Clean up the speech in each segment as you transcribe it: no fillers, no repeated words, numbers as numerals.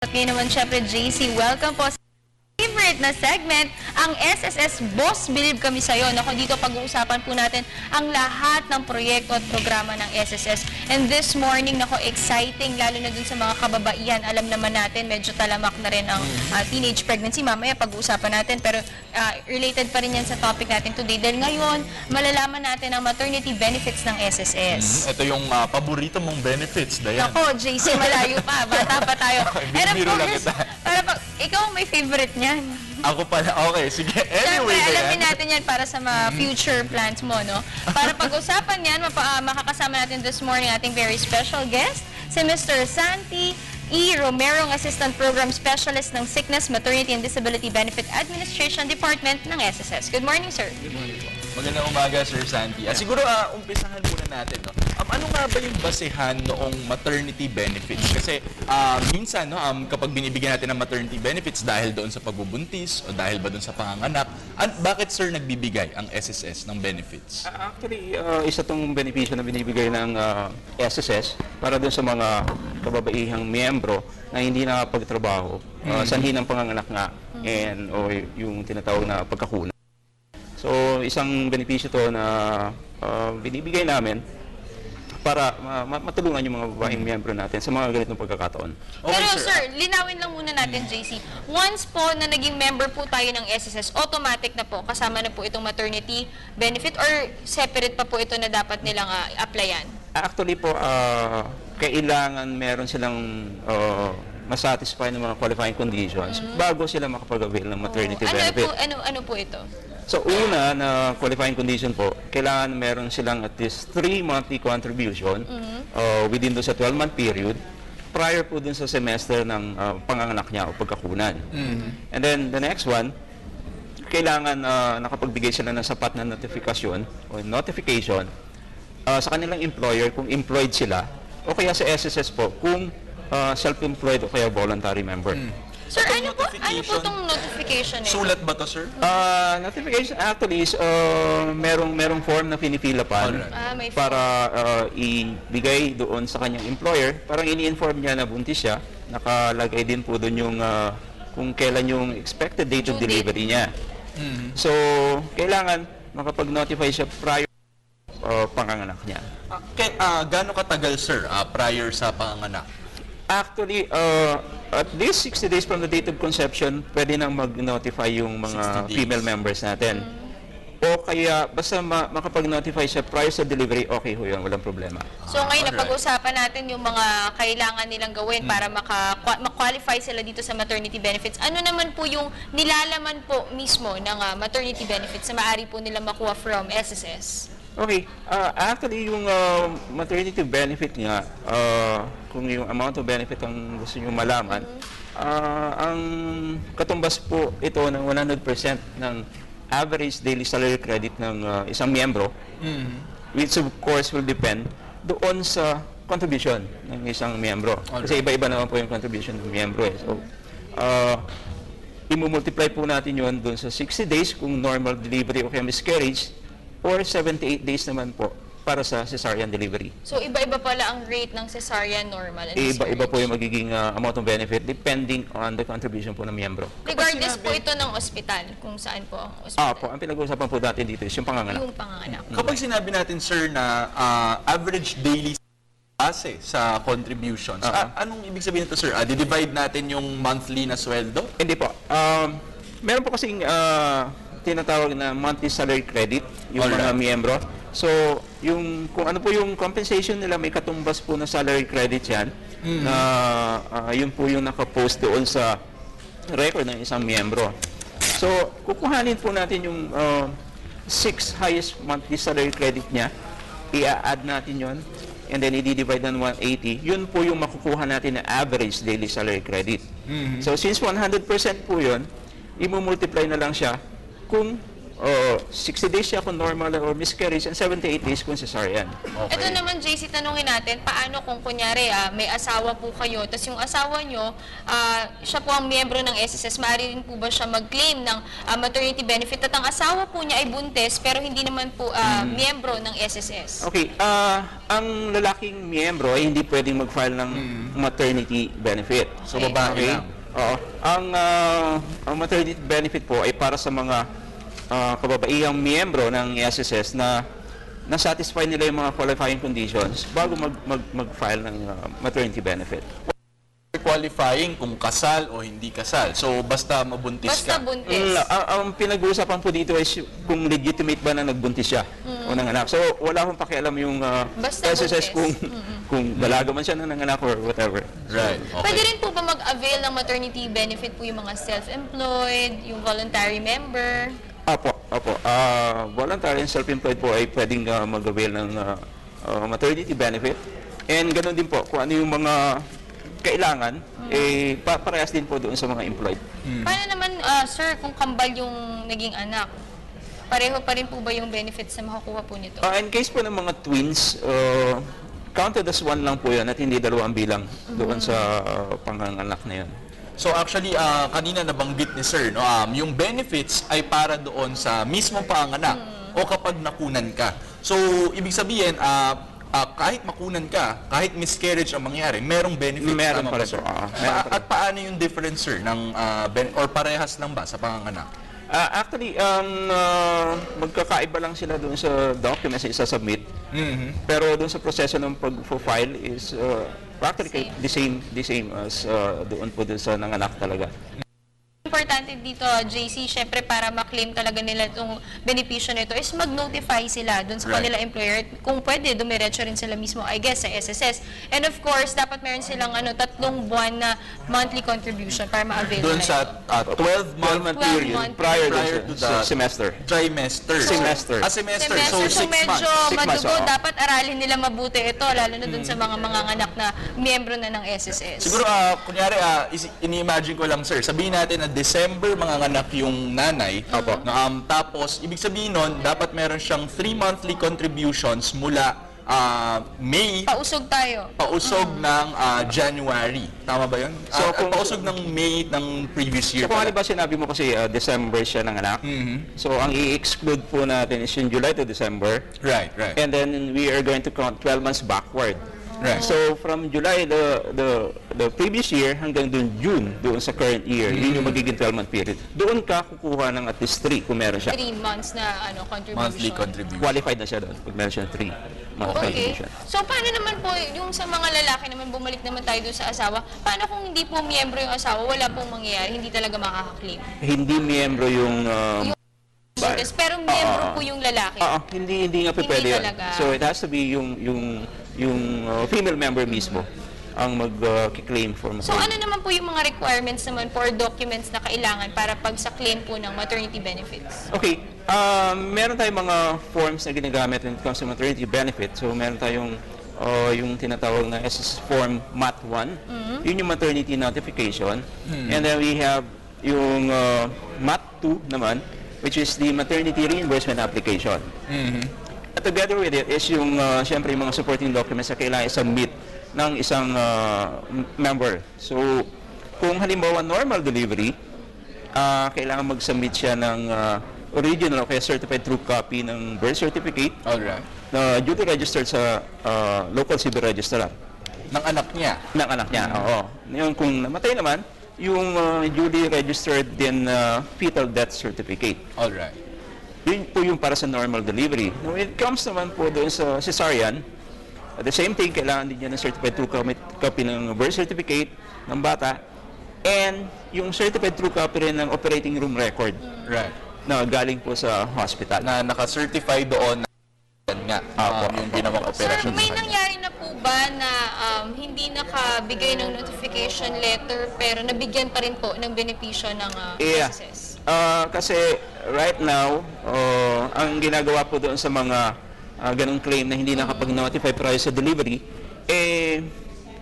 At ngayon naman, syempre, JC, welcome po sa favorite na segment, ang SSS Boss Believe Kami Sa'yo. Nako, dito pag-uusapan po natin ang lahat ng proyekto at programa ng SSS. And this morning, nako, exciting, lalo na dun sa mga kababaihan. Alam naman natin, medyo talamak na rin ang teenage pregnancy. Mamaya pag-uusapan natin, pero related pa rin yan sa topic natin today. Dahil ngayon, malalaman natin ang maternity benefits ng SSS. Ito yung paborito mong benefits, Dayan. Ako, JC, malayo pa. Bata pa tayo. And of Biro lang course, kita. ikaw may favorite niyan. Ako pala, okay, sige. Siyempre, Anyway, alamin natin yan para sa mga future plans mo, no? Para pag-usapan yan, makakasama natin this morning ating very special guest, si Mr. Santi E. Romero, ang Assistant Program Specialist ng Sickness, Maternity and Disability Benefit Administration Department ng SSS. Good morning, sir. Good morning po. Magandang umaga, Sir Santi. Siguro, umpisahan muna natin, no? Ano nga ba yung basehan noong maternity benefits? Kasi minsan, no, kapag binibigyan natin ng maternity benefits dahil doon sa pagbubuntis o dahil ba doon sa panganganak, bakit, sir, nagbibigay ang SSS ng benefits? Actually, isa tong benepisyo na binibigay ng SSS para doon sa mga kababaihang miyembro na hindi nakapagtrabaho, sanhi ng panganganak nga, and o yung tinatawag na pagkakuna. So, isang benepisyo to na binibigay namin para matulungan yung mga babaeng miyembro natin sa mga ganitong pagkakataon. Okay, Pero sir. sir, linawin lang muna natin, JC. Once po na naging member po tayo ng SSS, automatic na po, kasama na po itong maternity benefit or separate pa po ito na dapat nilang applyan? Actually po, kailangan meron silang masatisfy ng mga qualifying conditions bago sila makapag-avail ng maternity benefit. Ano po ito? So, una na qualifying condition po, kailangan meron silang at least 3 monthly contribution within do sa 12-month period prior po dun sa semester ng panganganak niya o pagkakunan. And then, the next one, kailangan nakapagbigay sila ng sapat na notification o notification sa kanilang employer kung employed sila o kaya sa SSS po kung self-employed o kaya voluntary member. Sir, ano po itong notification? Sulat ba to, sir? Notification actually is merong form na pinipila pa May para ibigay doon sa kanyang employer. Parang ini-inform niya na buntis siya. Nakalagay din po doon yung kung kailan yung expected date of delivery niya. So, kailangan makapag-notify siya prior panganganak niya. Gaano katagal, sir, prior sa panganganak? Actually, at least 60 days from the date of conception, pwede nang mag-notify yung mga female members natin. O kaya, basta makapag-notify siya prior sa delivery, okay ho yun, walang problema. So ngayon, napag-usapan natin yung mga kailangan nilang gawin para maka-qualify sila dito sa maternity benefits. Ano naman po yung nilalaman po mismo ng maternity benefits na maaari po nila makuha from SSS? Okay, actually yung maternity benefit nga, kung yung amount of benefit ang gusto nyo malaman, ang katumbas po ito ng 100% ng average daily salary credit ng isang miyembro, which of course will depend doon sa contribution ng isang miyembro. Kasi iba-iba naman po yung contribution ng miyembro. So, imumultiply po natin yun doon sa 60 days kung normal delivery o kaya miscarriage, or 78 days naman po para sa cesarean delivery. So, iba-iba pala ang rate ng cesarean, normal, and Iba-iba po yung magiging amount of benefit depending on the contribution po ng miyembro. regardless po ito ng ospital, kung saan po ang ospital. Po, ang pinag-uusapan po natin dito is yung panganganak. Yung panganganak. Kapag sinabi natin, sir, na average daily base sa contributions, anong ibig sabihin nito, sir? Di-divide natin yung monthly na sweldo? Hindi po. Meron po kasing tinatawag na monthly salary credit yung mga miyembro. So, kung ano po yung compensation nila, may katumbas po na salary credit yan na yun po yung nakapost doon sa record ng isang miyembro. So, kukuhanin po natin yung 6 highest monthly salary credit niya, i-add natin yon and then i-divide ng 180, yun po yung makukuha natin na average daily salary credit. So, since 100% po yun, i-multiply na lang siya kung 60 days siya kung normal or miscarriage and 78 days kung cesarean. Ito naman, JC, tanungin natin, paano kung kunyari may asawa po kayo, tapos yung asawa nyo, siya po ang miyembro ng SSS, maaari rin po ba siya mag-claim ng maternity benefit at ang asawa po niya ay buntis pero hindi naman po miyembro ng SSS? Okay, ang lalaking miyembro ay hindi pwedeng mag-file ng maternity benefit. So, babae lang. Oo. Ang maternity benefit po ay para sa mga kababaihang miyembro ng SSS na na-satisfy nila yung mga qualifying conditions bago mag-file ng maternity benefit. Qualifying kung kasal o hindi kasal. So, basta mabuntis Basta ka. buntis. Ang pinag-uusapan po dito is kung legitimate ba na nagbuntis siya o nanganak. So, wala akong pakialam yung Basta SSS buntis. kung dalaga man siya na nanganak or whatever. Right. Okay. Pwede rin po ba mag-avail ng maternity benefit po yung mga self-employed, yung voluntary member? Opo. Voluntary and self-employed po ay pwedeng mag-avail ng maternity benefit. And ganoon din po, kung ano yung mga kailangan, parehas din po doon sa mga employed. Paano naman, sir, kung kambal yung naging anak? Pareho pa rin po ba yung benefits na makukuha po nito? In case po ng mga twins, counted as one lang po yan at hindi dalawang bilang doon sa panganganak na yun. So actually, kanina nabanggit ni Sir, no, yung benefits ay para doon sa mismong panganak o kapag nakunan ka. So, ibig sabihin, kahit makunan ka, kahit miscarriage ang mangyari, merong benefits. Meron tama pa ba, rin Sir? po. Meron pa rin. At paano yung difference, Sir, ng, or parehas lang ba sa panganak? Actually, magkakaiba lang sila doon sa documents na isa-submit. Pero doon sa proseso ng pag-file is practically the same as doon po doon sa nanganak talaga. Importante dito, JC, syempre para ma-claim talaga nila itong benepisyo nito is mag-notify sila dun sa Right. kanila employer. Kung pwede, dumiretso rin sila mismo, I guess, sa SSS. And of course, dapat meron silang 3 buwan na monthly contribution para ma-avail Doon nila sa 12-month 12 period month prior to to the the semester. trimester. Semester. Semester. semester. So, So 6 medyo months. 6 months, madugo, oo. dapat aralin nila mabuti ito, lalo na dun sa mga anak na miyembro na ng SSS. Siguro, kunyari, ini-imagine ko lang, Sir, sabihin natin na December manganganak yung nanay. Tapos, ibig sabihin nun, dapat meron siyang 3 monthly contributions mula May, Pausog tayo. pausog ng January. Tama ba yun? So, At pausog ng May ng previous year. So kung pala. halimbawa sinabi mo kasi December siya nanganak, so ang i-exclude po natin is yung July to December, Right. and then we are going to count 12 months backward. Right. So from July the previous year hanggang June doon sa current year, yun yung magiging 12-month period. Doon ka kukuha ng at least 3 kung meron siya. 3 months na contribution. Monthly contribution. Qualified na siya doon pag meron siya 3 month Okay. contribution. So, paano naman po, yung sa mga lalaki naman, bumalik naman tayo doon sa asawa, paano kung hindi po miyembro yung asawa, wala pong mangyayari, hindi talaga makaka-claim? Hindi miyembro yung Yes, pero miyembro po yung lalaki. hindi nga Hindi pwede yun. talaga. So it has to be yung female member mismo ang mag-claim for So, ano naman po yung mga requirements naman for documents na kailangan para pag sa claim po ng maternity benefits? Okay, meron tayong mga forms na ginagamit when it comes to maternity benefit. So meron tayong yung tinatawag na SS Form MAT-1. Yun yung maternity notification. And then we have yung MAT-2 naman, which is the maternity reimbursement application. At together with it is yung, syempre, yung mga supporting documents na kailangan i-submit ng isang member. So, kung halimbawa normal delivery, kailangan mag-submit siya ng original o kaya certified true copy ng birth certificate Alright. na duly registered sa local civil registrar Ng anak niya. ng anak niya. Oo. Yung kung namatay naman, yung duly registered din fetal death certificate. Alright. Yun po yung para sa normal delivery. Now, when it comes naman po doon sa cesarean, at the same thing, kailangan din niya ng certified true copy ng birth certificate ng bata and yung certified true copy rin ng operating room record Right. na galing po sa hospital. Na naka-certify doon na yan nga, yung ginawang Sir, operasyon. may sa kanya. nangyari na po ba na hindi nakabigay ng notification letter pero nabigyan pa rin po ng benepisyo ng Yeah. SSS? Kasi right now, ang ginagawa po doon sa mga ganong claim na hindi nakapag-notify prior sa delivery,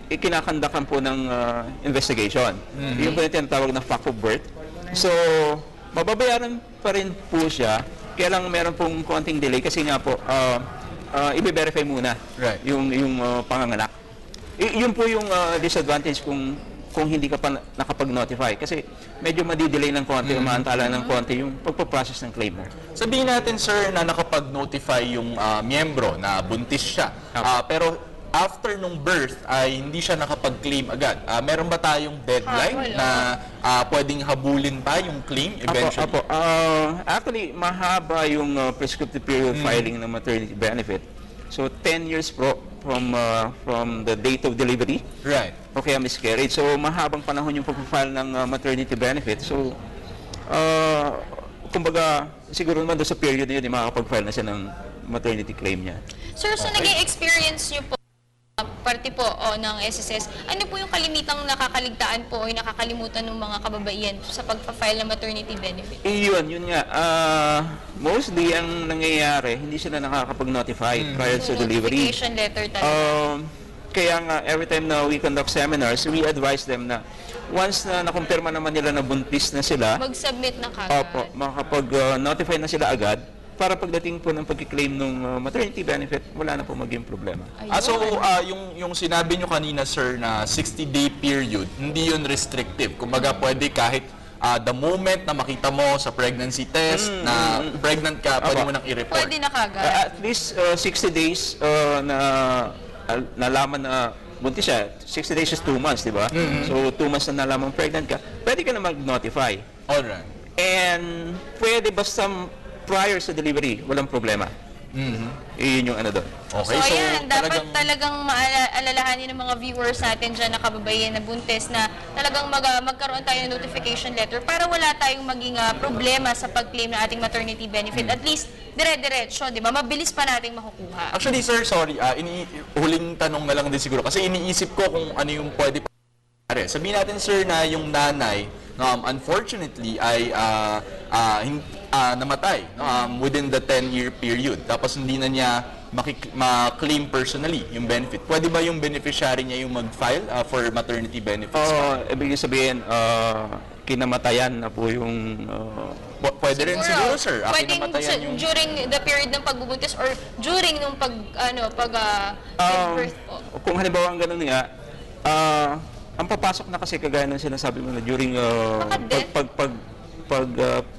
kinakandakan po ng investigation. Yung po yung tinatawag na fact of birth. So, mababayaran pa rin po siya Kaya lang meron pong konting delay kasi nga po, i-verify muna Right. yung panganganak. Yun po yung disadvantage kung hindi ka pa nakapag-notify. Kasi medyo madidelay ng konti, umaantala ng konti yung pagpaprocess ng claim mo. Sabihin natin, sir, na nakapag-notify yung miyembro na buntis siya. Pero after nung birth ay hindi siya nakapag-claim agad. Meron ba tayong deadline na pwedeng habulin pa yung claim eventually? Apo. Actually, mahaba yung prescriptive period filing ng maternity benefit. So, 10 years from the date of delivery Right. o kaya miscarriage. So, mahabang panahon yung pag-file ng maternity benefit. So, kumbaga, siguro naman doon sa period na yun, makakapag-file na siya ng maternity claim niya. Sir, so naging experience nyo po, parte po ng SSS, ano po yung kalimitang nakakaligtaan po o nakakalimutan ng mga kababaihan sa pagpa-file ng maternity benefit? Yun nga. Mostly, ang nangyayari, hindi sila nakakapag-notify prior So, sa delivery. notification letter talaga. Kaya nga, every time na we conduct seminars, we advise them na once na nakumpirma naman nila na buntis na sila, Mag-submit na kagad. makakapag-notify na sila agad para pagdating po ng pag-claim ng maternity benefit, wala na po maging problema. Ayun. So, yung sinabi nyo kanina, sir, na 60-day period, hindi yun restrictive. Kumbaga, pwede kahit the moment na makita mo sa pregnancy test na pregnant ka, pwede mo nang i-report. Pwede na kagad. At least 60 days na nalaman na buntis siya. 60 days is 2 months, di ba? So, 2 months na nalaman pregnant ka, pwede ka na mag-notify. Alright. And pwede basta prior sa delivery, walang problema. Iyon yung ano doon. Okay, So, ayan, dapat talagang maalalahanin ng mga viewers natin dyan na kababaihan na buntis na talagang magkaroon tayo ng notification letter para wala tayong maging problema sa pag-claim ng ating maternity benefit. At least, dire-diretso, di ba? Mabilis pa nating makukuha. Actually, sir, sorry, huling tanong na lang din siguro kasi iniisip ko kung ano yung pwede pa. Sabihin natin, sir, na yung nanay, unfortunately, ay namatay within the 10-year period. Tapos hindi na niya ma-claim personally yung benefit. Pwede ba yung beneficiary niya yung mag-file for maternity benefits? Ibig sabihin, kinamatayan na po yung... Pwede rin siguro, sir. Pwedeng Kinamatayan yung... during the period ng pagbubuntis or during nung birth po. Kung halimbawa ang ganun nga, ang papasok na kasi kagaya ng sinasabi mo na during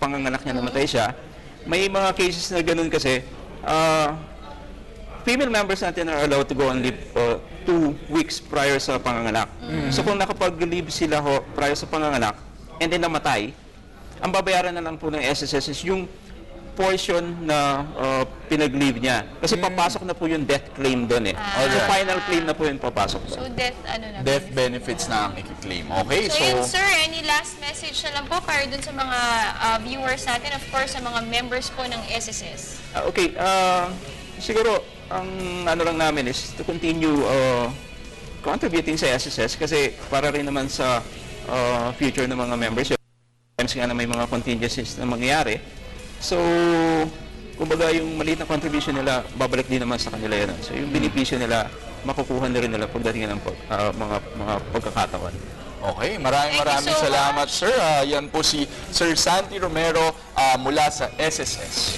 panganganak niya namatay siya, may mga cases na ganun kasi, female members natin are allowed to go on leave 2 weeks prior sa panganganak. So kung nakapag-leave sila prior sa panganganak and then namatay, ang babayaran na lang po ng SSS is yung portion na pinag-leave niya. Kasi papasok na po yung death claim doon eh. So final claim na po yung papasok doon. So Death benefits na ang i-claim. Okay, So, yun, sir, any last message na lang po para dun sa mga viewers natin, of course, sa mga members po ng SSS? Okay, siguro, ang ano lang namin is to continue contributing sa SSS kasi para rin naman sa future ng mga members. Times nga na may mga contingencies na mangyayari. So, kumbaga yung maliit na contribution nila, babalik din naman sa kanila yan. So, yung benepisyo nila, makukuha na rin nila pagdating ng mga pagkakataon. Okay, maraming Thank you so salamat, sir. Yan po si Sir Santi Romero mula sa SSS.